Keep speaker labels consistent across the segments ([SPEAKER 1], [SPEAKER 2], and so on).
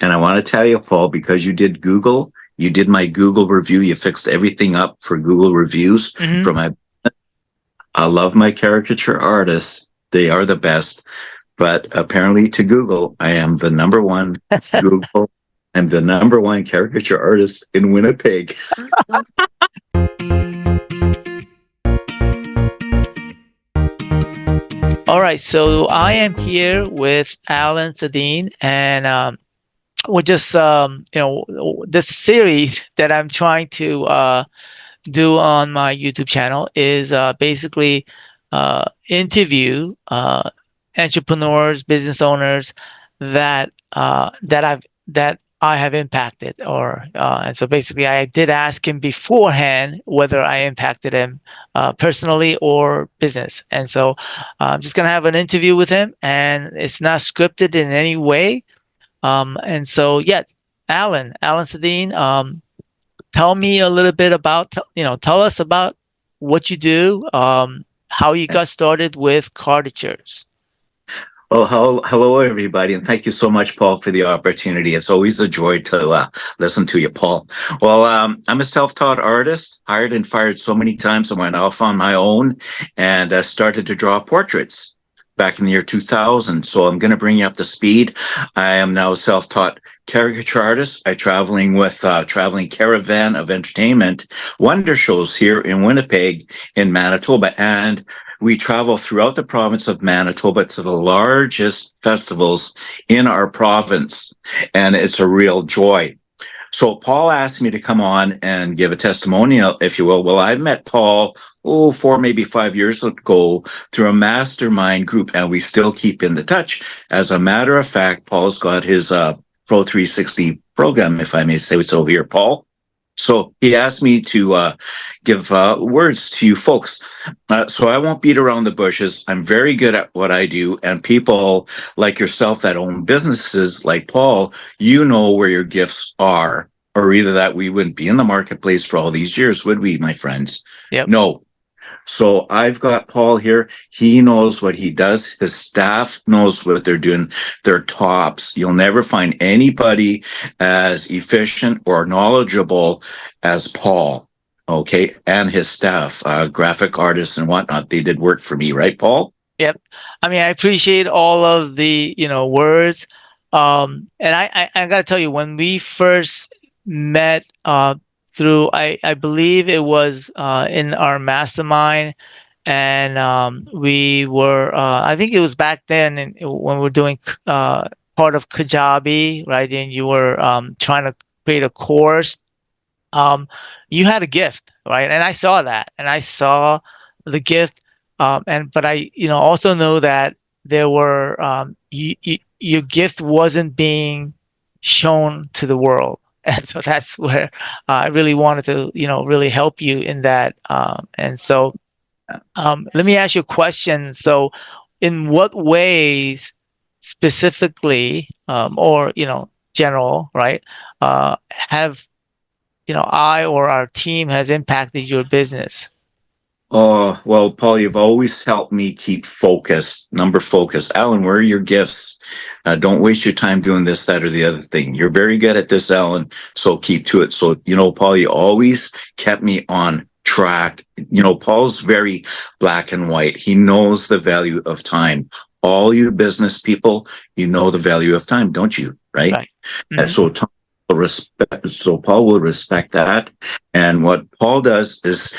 [SPEAKER 1] And I want to tell you, Paul, because you did Google, you did my Google review, you fixed everything up for Google reviews
[SPEAKER 2] Hmm.
[SPEAKER 1] for my. I love my caricature artists. They are the best. But apparently to Google, I am the number one Google. I'm the number one caricature artist in Winnipeg.
[SPEAKER 2] All right, so I am here with Alan Sadine, and we're just this series that I'm trying to do on my YouTube channel is basically interview entrepreneurs, business owners that I have impacted, or and so basically I did ask him beforehand whether I impacted him personally or business, and so I'm just gonna have an interview with him, and it's not scripted in any way. And so yeah, Alan Sadine, tell me a little bit about, tell us about what you do, how you got started with caricatures.
[SPEAKER 1] Well, hello, everybody, and thank you so much, Paul, for the opportunity. It's always a joy to listen to you, Paul. Well, I'm a self-taught artist, hired and fired so many times. I went off on my own and started to draw portraits back in the year 2000. So I'm going to bring you up to speed. I am now a self-taught caricature artist. I traveling with traveling caravan of entertainment wonder shows here in Winnipeg, in Manitoba, and we travel throughout the province of Manitoba to the largest festivals in our province, and it's a real joy. So Paul asked me to come on and give a testimonial, if you will. Well, I met Paul, 4, maybe 5 years ago through a mastermind group, and we still keep in the touch. As a matter of fact, Paul's got his Pro 360 program, if I may say so here, Paul. So he asked me to give words to you folks. So I won't beat around the bushes. I'm very good at what I do. And people like yourself that own businesses like Paul, you know where your gifts are, or either that we wouldn't be in the marketplace for all these years, would we, my friends?
[SPEAKER 2] Yep.
[SPEAKER 1] No. So I've got Paul here. He knows what he does. His staff knows what they're doing. They're tops. You'll never find anybody as efficient or knowledgeable as Paul. Okay. And his staff, graphic artists and whatnot. They did work for me, right, Paul?
[SPEAKER 2] Yep. I mean, I appreciate all of the, words. And I gotta tell you, when we first met through, I believe it was in our mastermind, and we were, I think it was back then when we were doing part of Kajabi, right? And you were trying to create a course. um, you had a gift, right? And I saw that, and I saw the gift. And but I, also know that there were your gift wasn't being shown to the world, and so that's where I really wanted to, really help you in that. And so, let me ask you a question. So, in what ways specifically, or general, right? Have I or our team has impacted your business?
[SPEAKER 1] Oh, well, Paul, you've always helped me keep focused, number focus. Alan, where are your gifts? Don't waste your time doing this, that, or the other thing. You're very good at this, Alan, so keep to it. So, Paul, you always kept me on track. Paul's very black and white. He knows the value of time. All you business people, you know the value of time, don't you? Right?
[SPEAKER 2] Right.
[SPEAKER 1] And
[SPEAKER 2] Hmm.
[SPEAKER 1] so, so Paul will respect that. And what Paul does is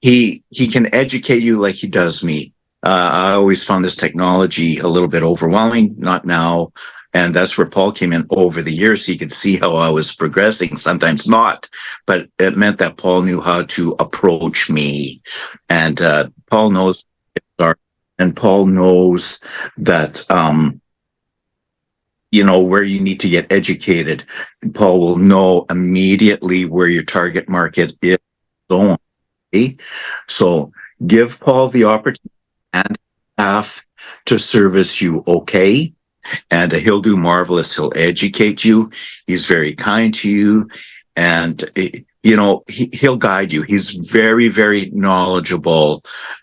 [SPEAKER 1] he can educate you like he does me. I always found this technology a little bit overwhelming, not now. And that's where Paul came in over the years. He could see how I was progressing, sometimes not, but it meant that Paul knew how to approach me. And Paul knows, and Paul knows that, where you need to get educated. Paul will know immediately where your target market is. So so give Paul the opportunity and staff to service you, okay? And he'll do marvelous. He'll educate you. He's very kind to you. And, he'll guide you. He's very, very knowledgeable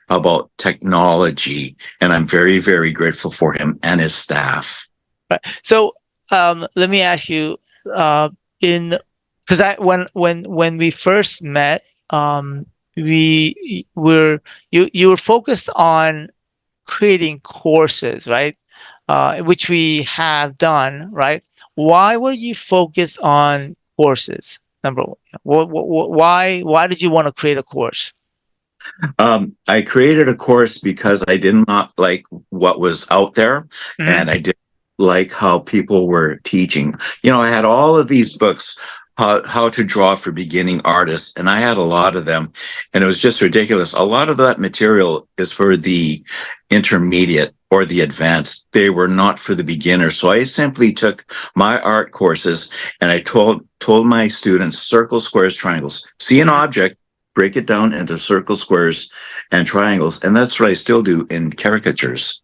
[SPEAKER 1] about technology. And I'm very, very grateful for him and his staff.
[SPEAKER 2] Right. So let me ask you, in because I when we first met, we were you were focused on creating courses, right? Which we have done, right? Why were you focused on courses? Number one, why did you want to create a course?
[SPEAKER 1] I created a course because I did not like what was out there,
[SPEAKER 2] Hmm.
[SPEAKER 1] and I didn't like how people were teaching. I had all of these books, how to draw for beginning artists, and I had a lot of them, and it was just ridiculous. A lot of that material is for the intermediate or the advanced. They were not for the beginner. So I simply took my art courses and I told my students circle, squares, triangles. See an object, break it down into circles, squares, and triangles. And that's what I still do in caricatures.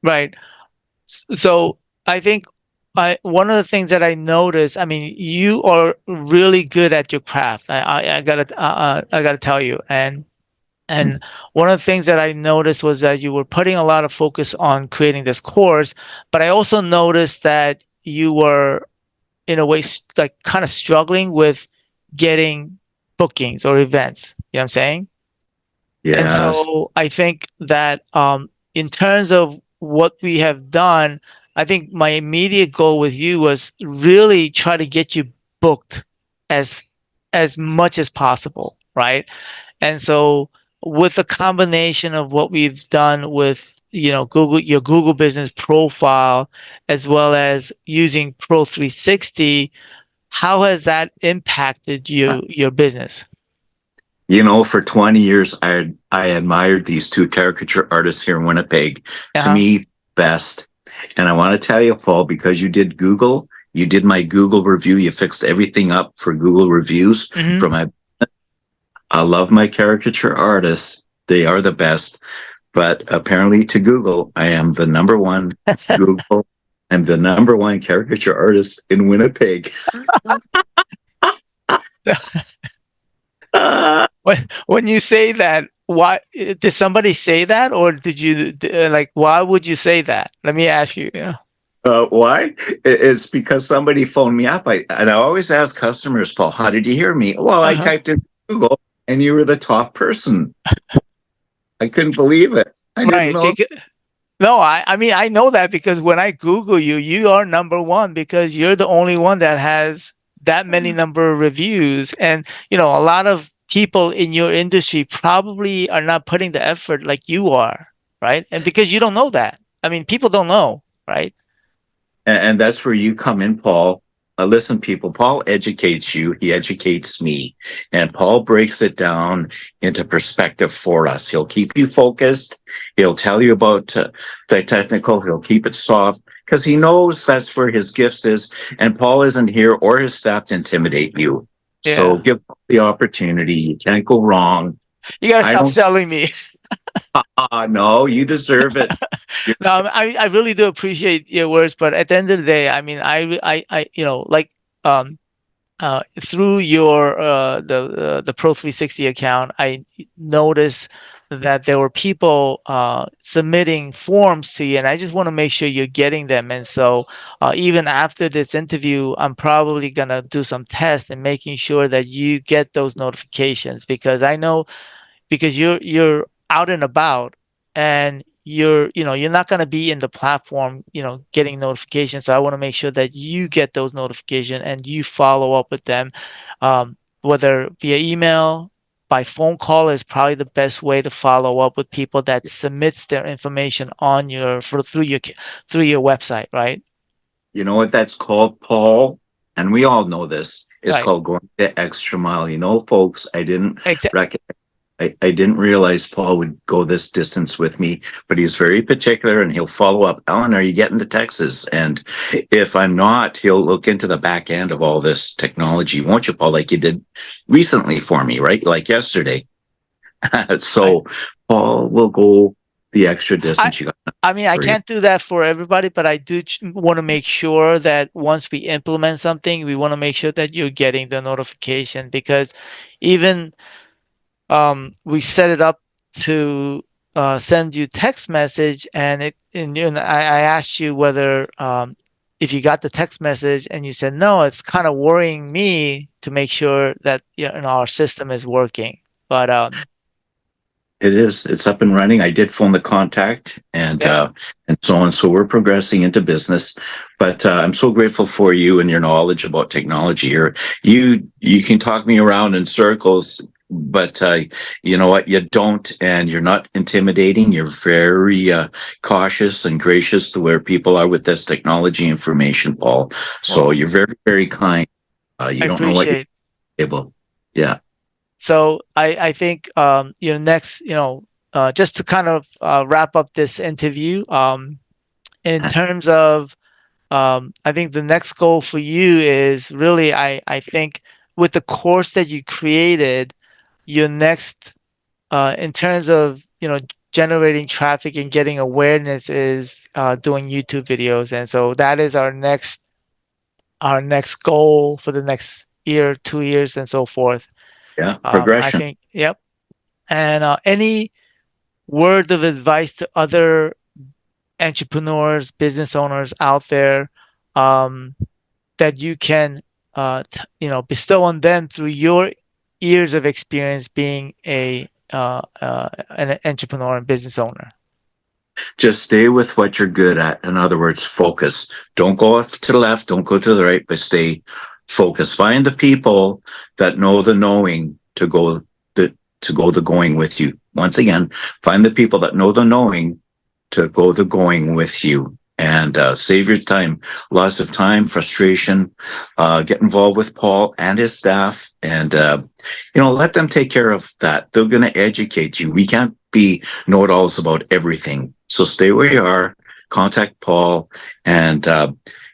[SPEAKER 2] Right. So I think one of the things that I noticed, I mean, you are really good at your craft. I gotta tell you, and one of the things that I noticed was that you were putting a lot of focus on creating this course, but I also noticed that you were in a way like kind of struggling with getting bookings or events. You know what I'm saying? And
[SPEAKER 1] Yes.
[SPEAKER 2] so I think that in terms of what we have done, I think my immediate goal with you was really try to get you booked as as much as possible, right? And so with a combination of what we've done with, Google, your Google business profile, as well as using Pro 360, how has that impacted your business?
[SPEAKER 1] For 20 years, I admired these two caricature artists here in Winnipeg. To
[SPEAKER 2] Uh-huh.
[SPEAKER 1] me, best. And I want to tell you, Paul, because you did my Google review, you fixed everything up for Google reviews.
[SPEAKER 2] Hmm.
[SPEAKER 1] From my, I love my caricature artists; they are the best. But apparently, to Google, I am the number one Google. I'm the number one caricature artist in Winnipeg.
[SPEAKER 2] When you say that, why did somebody say that, or did you like? Why would you say that? Let me ask you. Yeah.
[SPEAKER 1] Why? It's because somebody phoned me up. And I always ask customers, Paul, how did you hear me? Well, I
[SPEAKER 2] Uh-huh.
[SPEAKER 1] typed in Google and you were the top person. I couldn't believe it. I didn't
[SPEAKER 2] Right.
[SPEAKER 1] know.
[SPEAKER 2] No, I mean I know that because when I Google you, you are number one because you're the only one that has that many number of reviews. And a lot of people in your industry probably are not putting the effort like you are, right? And because you don't know that. I mean, people don't know, right?
[SPEAKER 1] And that's where you come in, Paul. Listen, people, Paul educates you. He educates me. And Paul breaks it down into perspective for us. He'll keep you focused. He'll tell you about the technical. He'll keep it soft because he knows that's where his gifts is. And Paul isn't here or his staff to intimidate you. So
[SPEAKER 2] Yeah.
[SPEAKER 1] give Paul the opportunity. You can't go wrong.
[SPEAKER 2] You gotta
[SPEAKER 1] I
[SPEAKER 2] stop
[SPEAKER 1] don't,
[SPEAKER 2] selling me.
[SPEAKER 1] no, you deserve it. You're
[SPEAKER 2] No, I really do appreciate your words, but at the end of the day, I mean, like um through your the Pro 360 account, I noticed that there were people submitting forms to you, and I just want to make sure you're getting them. And so, even after this interview, I'm probably gonna do some tests and making sure that you get those notifications because I know because you're out and about and you're not going to be in the platform getting notifications, so I want to make sure that you get those notifications and you follow up with them, whether via email, by phone call is probably the best way to follow up with people that submits their information on through your website, right?
[SPEAKER 1] You know what that's called, Paul? And we all know this. It's
[SPEAKER 2] Right.
[SPEAKER 1] called going the extra mile. Folks,
[SPEAKER 2] Exactly.
[SPEAKER 1] rec- I didn't realize Paul would go this distance with me, but he's very particular and he'll follow up. Alan, are you getting to Texas? And if I'm not, he'll look into the back end of all this technology, won't you, Paul? Like you did recently for me, right? Like yesterday.
[SPEAKER 2] Right.
[SPEAKER 1] So Paul will go the extra
[SPEAKER 2] I
[SPEAKER 1] distance. You got
[SPEAKER 2] I mean, I
[SPEAKER 1] for you.
[SPEAKER 2] can't do that for everybody, but I do want to make sure that once we implement something, we want to make sure that you're getting the notification because even we set it up to send you text message and I asked you whether if you got the text message and you said no, it's kind of worrying me to make sure that our system is working. But
[SPEAKER 1] It is. It's up and running. I did phone the contact
[SPEAKER 2] yeah,
[SPEAKER 1] and so on. So we're progressing into business. But I'm so grateful for you and your knowledge about technology. You can talk me around in circles, but you know what? You don't, and you're not intimidating. You're very cautious and gracious to where people are with this technology information, Paul. So
[SPEAKER 2] well,
[SPEAKER 1] you're very, very kind.
[SPEAKER 2] I
[SPEAKER 1] You don't know what you're
[SPEAKER 2] appreciate.
[SPEAKER 1] able. Yeah.
[SPEAKER 2] So I think next, just to kind of wrap up this interview, in terms of I think the next goal for you is really, I think with the course that you created, your next, in terms of, generating traffic and getting awareness is doing YouTube videos. And so that is our next goal for the next year, 2 years, and so forth.
[SPEAKER 1] Yeah.
[SPEAKER 2] I
[SPEAKER 1] Progression.
[SPEAKER 2] think, yep. And any word of advice to other entrepreneurs, business owners out there, um, that you can, bestow on them through your years of experience being an entrepreneur and business owner?
[SPEAKER 1] Just stay with what you're good at. In other words, focus. Don't go off to the left, don't go to the right, but stay focused. Find the people that know the knowing to go the going with you. Once again, find the people that know the knowing to go the going with you, and save your time. Lots of time, frustration. Get involved with Paul and his staff, and let them take care of that. They're going to educate you. We can't be know-it-alls about everything. So stay where you are. Contact Paul, and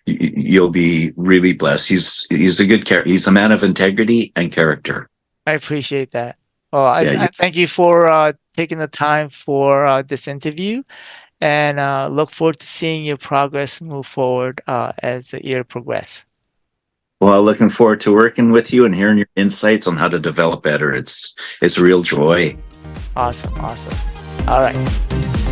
[SPEAKER 1] you'll be really blessed. He's a good character. He's a man of integrity and character.
[SPEAKER 2] I appreciate that. Well,
[SPEAKER 1] Yeah,
[SPEAKER 2] I thank you for taking the time for this interview, and look forward to seeing your progress move forward as the year progresses.
[SPEAKER 1] well, looking forward to working with you and hearing your insights on how to develop better. It's real joy.
[SPEAKER 2] Awesome, awesome. All right.